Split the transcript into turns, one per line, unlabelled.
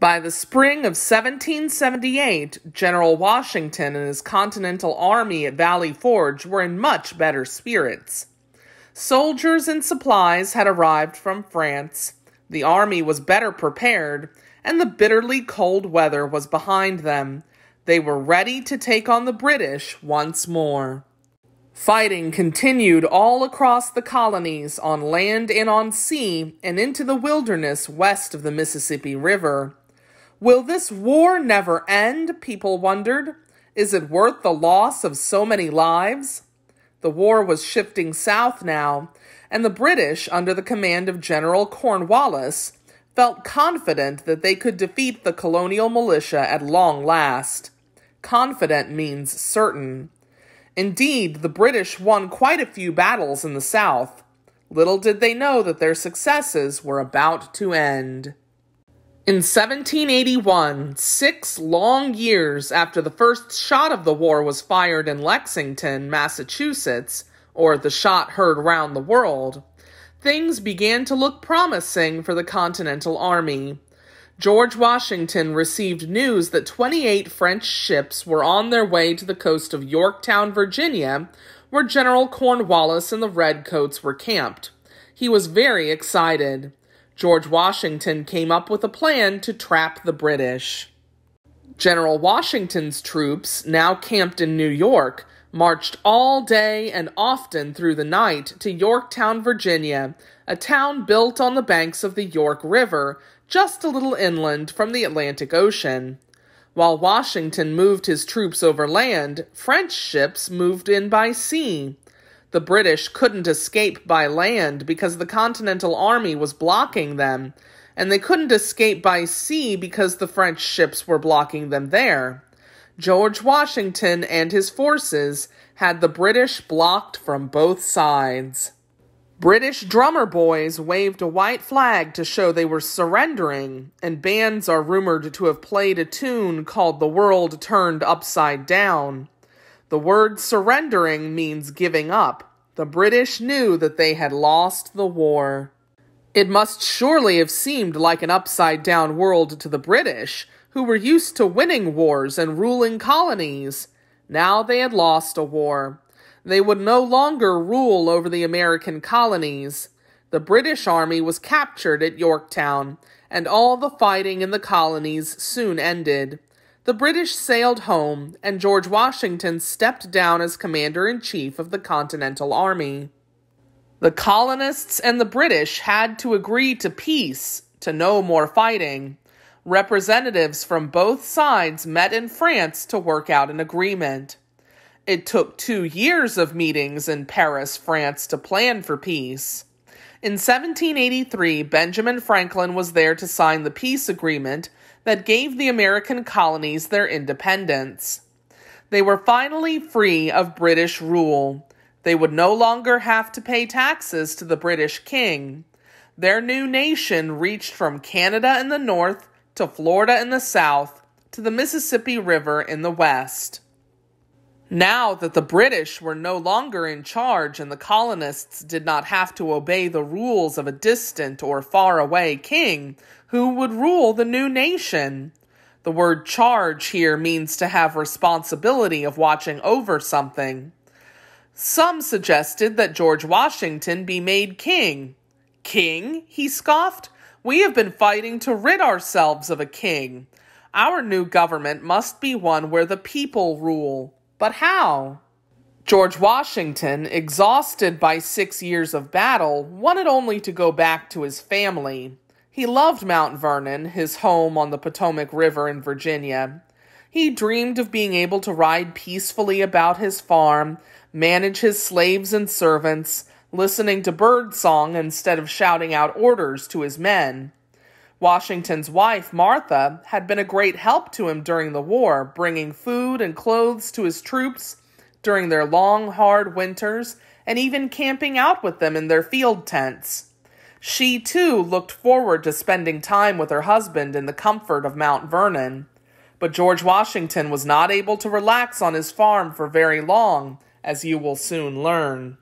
By the spring of 1778, General Washington and his Continental Army at Valley Forge were in much better spirits. Soldiers and supplies had arrived from France, the army was better prepared, and the bitterly cold weather was behind them. They were ready to take on the British once more. Fighting continued all across the colonies, on land and on sea, and into the wilderness west of the Mississippi River. Will this war never end? People wondered. Is it worth the loss of so many lives? The war was shifting south now, and the British, under the command of General Cornwallis, felt confident that they could defeat the colonial militia at long last. Confident means certain. Indeed, the British won quite a few battles in the South. Little did they know that their successes were about to end. In 1781, 6 long years after the first shot of the war was fired in Lexington, Massachusetts, or the shot heard round the world, things began to look promising for the Continental Army. George Washington received news that 28 French ships were on their way to the coast of Yorktown, Virginia, where General Cornwallis and the Redcoats were camped. He was very excited. George Washington came up with a plan to trap the British. General Washington's troops, now camped in New York, marched all day and often through the night to Yorktown, Virginia, a town built on the banks of the York River, just a little inland from the Atlantic Ocean. While Washington moved his troops over land, French ships moved in by sea. The British couldn't escape by land because the Continental Army was blocking them, and they couldn't escape by sea because the French ships were blocking them there. George Washington and his forces had the British blocked from both sides. British drummer boys waved a white flag to show they were surrendering, and bands are rumored to have played a tune called "The World Turned Upside Down." The word surrendering means giving up. The British knew that they had lost the war. It must surely have seemed like an upside-down world to the British, who were used to winning wars and ruling colonies. Now they had lost a war. They would no longer rule over the American colonies. The British army was captured at Yorktown, and all the fighting in the colonies soon ended. The British sailed home, and George Washington stepped down as commander-in-chief of the Continental Army. The colonists and the British had to agree to peace, to no more fighting. Representatives from both sides met in France to work out an agreement. It took 2 years of meetings in Paris, France, to plan for peace. In 1783, Benjamin Franklin was there to sign the peace agreement that gave the American colonies their independence. They were finally free of British rule. They would no longer have to pay taxes to the British king. Their new nation reached from Canada in the north to Florida in the south to the Mississippi River in the west. Now that the British were no longer in charge and the colonists did not have to obey the rules of a distant or far-away king, who would rule the new nation? The word charge here means to have responsibility of watching over something. Some suggested that George Washington be made king. King? He scoffed. We have been fighting to rid ourselves of a king. Our new government must be one where the people rule. But how? George Washington, exhausted by 6 years of battle, wanted only to go back to his family. He loved Mount Vernon, his home on the Potomac River in Virginia. He dreamed of being able to ride peacefully about his farm, manage his slaves and servants, listening to birdsong instead of shouting out orders to his men. Washington's wife, Martha, had been a great help to him during the war, bringing food and clothes to his troops during their long, hard winters, and even camping out with them in their field tents. She, too, looked forward to spending time with her husband in the comfort of Mount Vernon. But George Washington was not able to relax on his farm for very long, as you will soon learn.